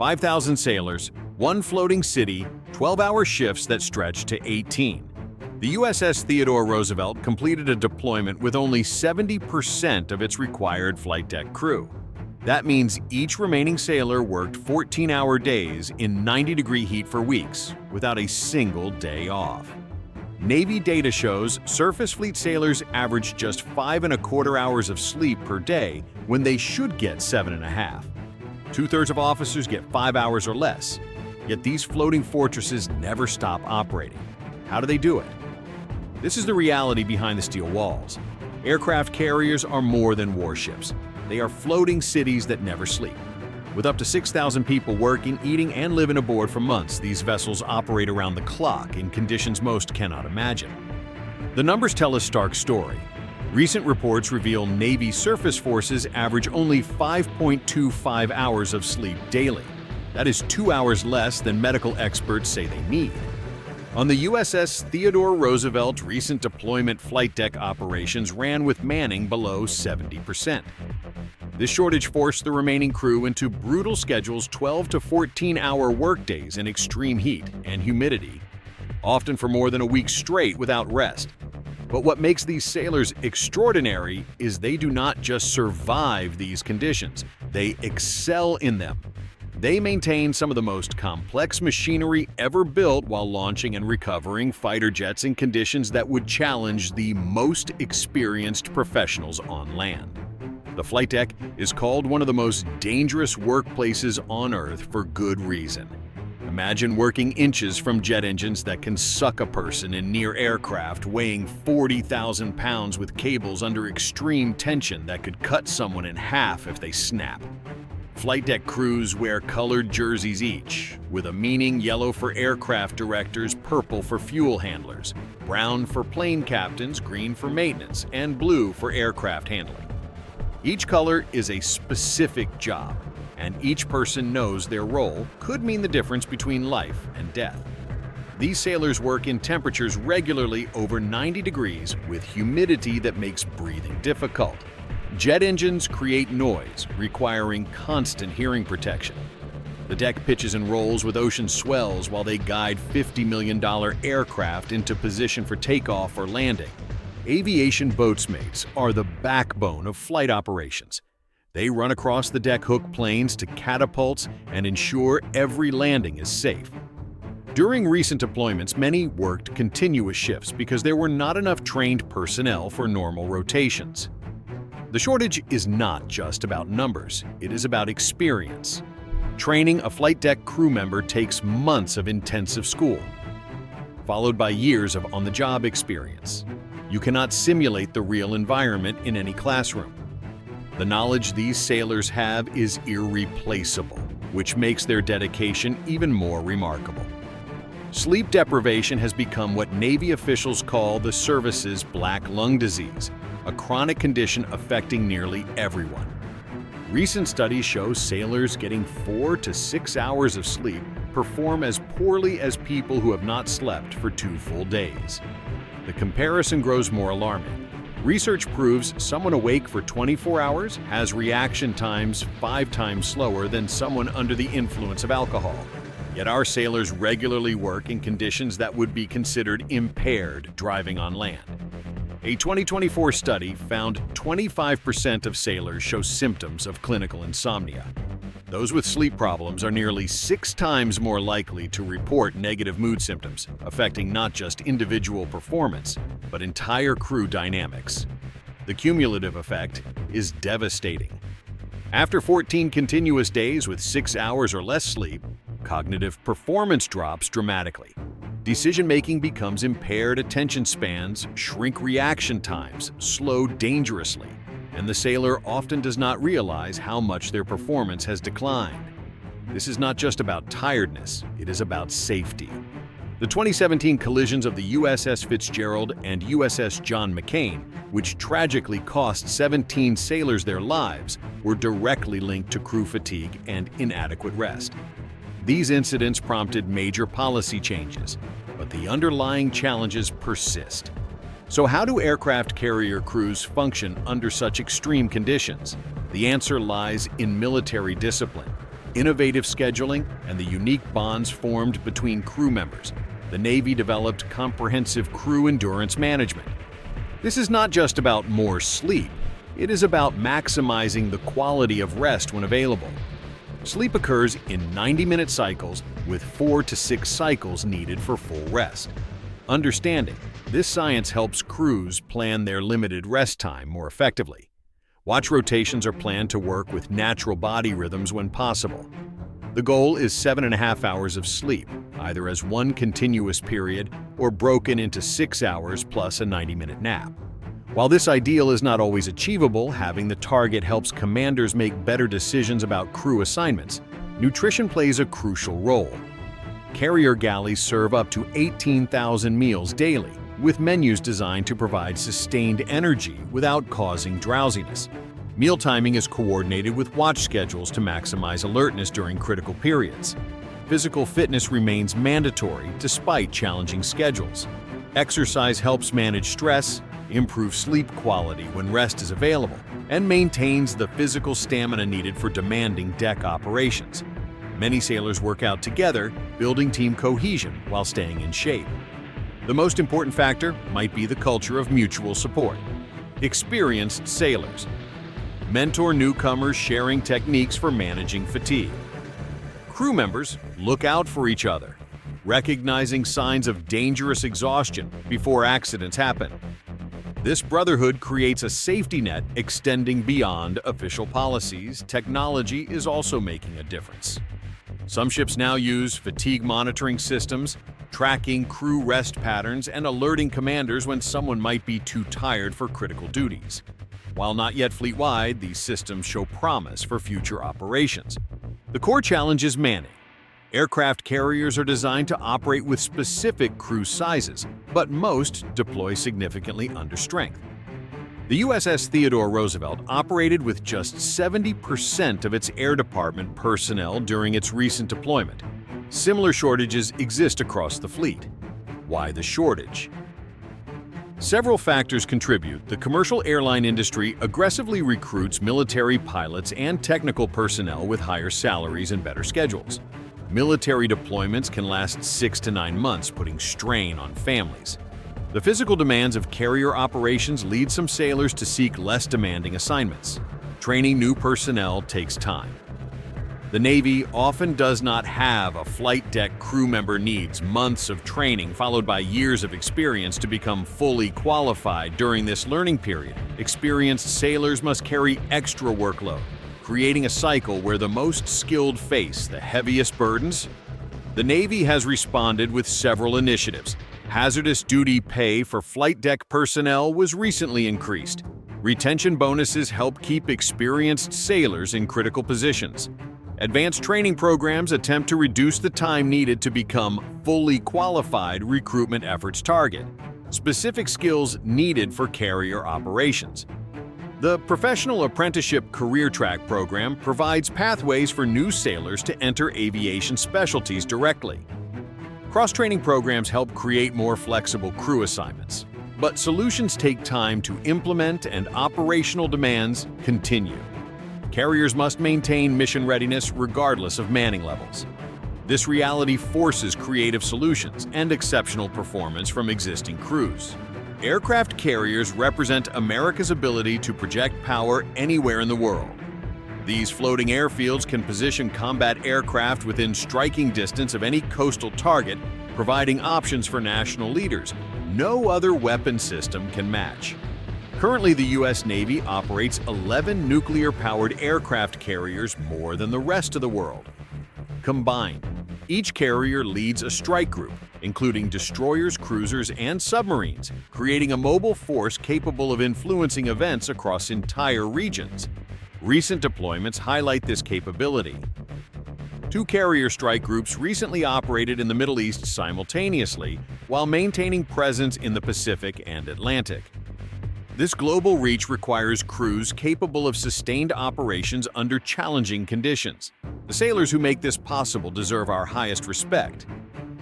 5,000 sailors, one floating city, 12-hour shifts that stretch to 18. The USS Theodore Roosevelt completed a deployment with only 70% of its required flight deck crew. That means each remaining sailor worked 14-hour days in 90-degree heat for weeks, without a single day off. Navy data shows surface fleet sailors average just 5.25 hours of sleep per day when they should get 7.5. Two-thirds of officers get 5 hours or less, yet these floating fortresses never stop operating. How do they do it? This is the reality behind the steel walls. Aircraft carriers are more than warships. They are floating cities that never sleep. With up to 6,000 people working, eating, and living aboard for months, these vessels operate around the clock in conditions most cannot imagine. The numbers tell a stark story. Recent reports reveal Navy surface forces average only 5.25 hours of sleep daily. That is 2 hours less than medical experts say they need. On the USS Theodore Roosevelt, recent deployment flight deck operations ran with manning below 70%. This shortage forced the remaining crew into brutal schedules, 12 to 14-hour workdays in extreme heat and humidity, often for more than a week straight without rest. But what makes these sailors extraordinary is they do not just survive these conditions, they excel in them. They maintain some of the most complex machinery ever built while launching and recovering fighter jets in conditions that would challenge the most experienced professionals on land. The flight deck is called one of the most dangerous workplaces on Earth for good reason. Imagine working inches from jet engines that can suck a person in near aircraft weighing 40,000 pounds with cables under extreme tension that could cut someone in half if they snap. Flight deck crews wear colored jerseys each, with a meaning: yellow for aircraft directors, purple for fuel handlers, brown for plane captains, green for maintenance, and blue for aircraft handling. Each color is a specific job, and each person knows their role could mean the difference between life and death. These sailors work in temperatures regularly over 90 degrees with humidity that makes breathing difficult. Jet engines create noise, requiring constant hearing protection. The deck pitches and rolls with ocean swells while they guide $50 million aircraft into position for takeoff or landing. Aviation boatsmates are the backbone of flight operations. They run across the deck hook planes to catapults and ensure every landing is safe. During recent deployments, many worked continuous shifts because there were not enough trained personnel for normal rotations. The shortage is not just about numbers, it is about experience. Training a flight deck crew member takes months of intensive school, followed by years of on-the-job experience. You cannot simulate the real environment in any classroom. The knowledge these sailors have is irreplaceable, which makes their dedication even more remarkable. Sleep deprivation has become what Navy officials call the service's black lung disease, a chronic condition affecting nearly everyone. Recent studies show sailors getting 4 to 6 hours of sleep perform as poorly as people who have not slept for 2 full days. The comparison grows more alarming. Research proves someone awake for 24 hours has reaction times 5 times slower than someone under the influence of alcohol. Yet our sailors regularly work in conditions that would be considered impaired driving on land. A 2024 study found 25% of sailors show symptoms of clinical insomnia. Those with sleep problems are nearly 6 times more likely to report negative mood symptoms, affecting not just individual performance, but entire crew dynamics. The cumulative effect is devastating. After 14 continuous days with 6 hours or less sleep, cognitive performance drops dramatically. Decision-making becomes impaired, attention spans shrink, reaction times slow dangerously, and the sailor often does not realize how much their performance has declined. This is not just about tiredness, it is about safety. The 2017 collisions of the USS Fitzgerald and USS John McCain, which tragically cost 17 sailors their lives, were directly linked to crew fatigue and inadequate rest. These incidents prompted major policy changes, but the underlying challenges persist. So how do aircraft carrier crews function under such extreme conditions? The answer lies in military discipline. innovative scheduling, and the unique bonds formed between crew members, the Navy developed comprehensive crew endurance management. This is not just about more sleep, it is about maximizing the quality of rest when available. Sleep occurs in 90-minute cycles with 4 to 6 cycles needed for full rest. Understanding this science helps crews plan their limited rest time more effectively. Watch rotations are planned to work with natural body rhythms when possible. The goal is 7.5 hours of sleep, either as one continuous period or broken into 6 hours plus a 90-minute nap. While this ideal is not always achievable, having the target helps commanders make better decisions about crew assignments. Nutrition plays a crucial role. Carrier galleys serve up to 18,000 meals daily, with menus designed to provide sustained energy without causing drowsiness. Meal timing is coordinated with watch schedules to maximize alertness during critical periods. Physical fitness remains mandatory despite challenging schedules. Exercise helps manage stress, improve sleep quality when rest is available, and maintains the physical stamina needed for demanding deck operations. Many sailors work out together, building team cohesion while staying in shape. The most important factor might be the culture of mutual support. Experienced sailors mentor newcomers, sharing techniques for managing fatigue. Crew members look out for each other, recognizing signs of dangerous exhaustion before accidents happen. This brotherhood creates a safety net extending beyond official policies. Technology is also making a difference. Some ships now use fatigue monitoring systems, tracking crew rest patterns and alerting commanders when someone might be too tired for critical duties. While not yet fleet-wide, these systems show promise for future operations. The core challenge is manning. Aircraft carriers are designed to operate with specific crew sizes, but most deploy significantly under strength. The USS Theodore Roosevelt operated with just 70% of its Air Department personnel during its recent deployment. Similar shortages exist across the fleet. Why the shortage? Several factors contribute. The commercial airline industry aggressively recruits military pilots and technical personnel with higher salaries and better schedules. Military deployments can last 6 to 9 months, putting strain on families. The physical demands of carrier operations lead some sailors to seek less demanding assignments. Training new personnel takes time. The Navy often does not have a flight deck crew member needs months of training followed by years of experience to become fully qualified during this learning period. Experienced sailors must carry extra workload, creating a cycle where the most skilled face the heaviest burdens. The Navy has responded with several initiatives. Hazardous duty pay for flight deck personnel was recently increased. Retention bonuses help keep experienced sailors in critical positions. Advanced training programs attempt to reduce the time needed to become fully qualified. Recruitment efforts target specific skills needed for carrier operations. The Professional Apprenticeship Career Track program provides pathways for new sailors to enter aviation specialties directly. Cross-training programs help create more flexible crew assignments, but solutions take time to implement and operational demands continue. Carriers must maintain mission readiness regardless of manning levels. This reality forces creative solutions and exceptional performance from existing crews. Aircraft carriers represent America's ability to project power anywhere in the world. These floating airfields can position combat aircraft within striking distance of any coastal target, providing options for national leaders no other weapon system can match. Currently, the U.S. Navy operates 11 nuclear-powered aircraft carriers, more than the rest of the world. Combined, each carrier leads a strike group, including destroyers, cruisers, and submarines, creating a mobile force capable of influencing events across entire regions. Recent deployments highlight this capability. 2 carrier strike groups recently operated in the Middle East simultaneously, while maintaining presence in the Pacific and Atlantic. This global reach requires crews capable of sustained operations under challenging conditions. The sailors who make this possible deserve our highest respect.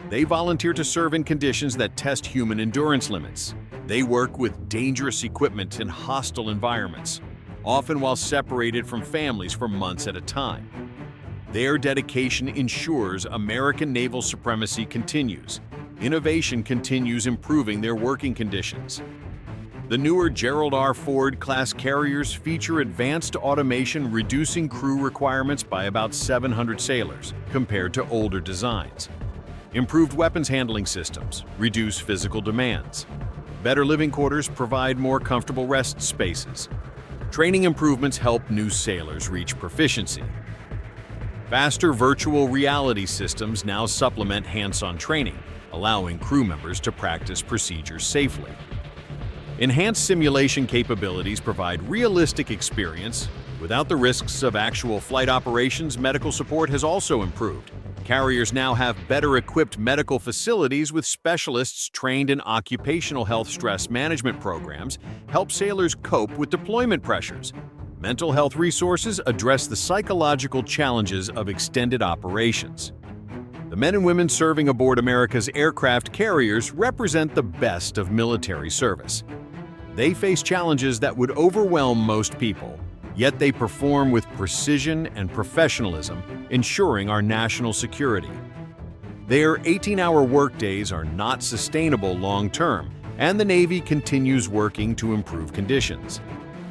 They volunteer to serve in conditions that test human endurance limits. They work with dangerous equipment in hostile environments, often while separated from families for months at a time. Their dedication ensures American naval supremacy continues. Innovation continues improving their working conditions. The newer Gerald R. Ford-class carriers feature advanced automation, reducing crew requirements by about 700 sailors, compared to older designs. Improved weapons handling systems reduce physical demands. Better living quarters provide more comfortable rest spaces. Training improvements help new sailors reach proficiency. Faster virtual reality systems now supplement hands-on training, allowing crew members to practice procedures safely. Enhanced simulation capabilities provide realistic experience. Without the risks of actual flight operations, medical support has also improved. Carriers now have better-equipped medical facilities with specialists trained in occupational health stress management programs, help sailors cope with deployment pressures. Mental health resources address the psychological challenges of extended operations. The men and women serving aboard America's aircraft carriers represent the best of military service. They face challenges that would overwhelm most people, yet they perform with precision and professionalism, ensuring our national security. Their 18-hour workdays are not sustainable long-term, and the Navy continues working to improve conditions.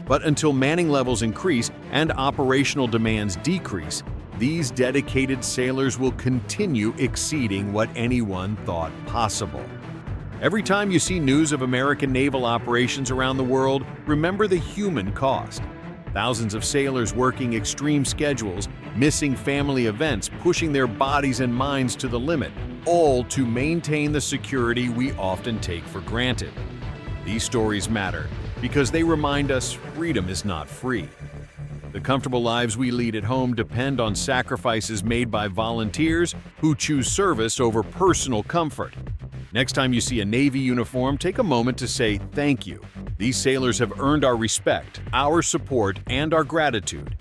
But until manning levels increase and operational demands decrease, these dedicated sailors will continue exceeding what anyone thought possible. Every time you see news of American naval operations around the world, remember the human cost. Thousands of sailors working extreme schedules, missing family events, pushing their bodies and minds to the limit, all to maintain the security we often take for granted. These stories matter because they remind us freedom is not free. The comfortable lives we lead at home depend on sacrifices made by volunteers who choose service over personal comfort. Next time you see a Navy uniform, take a moment to say thank you. These sailors have earned our respect, our support, and our gratitude.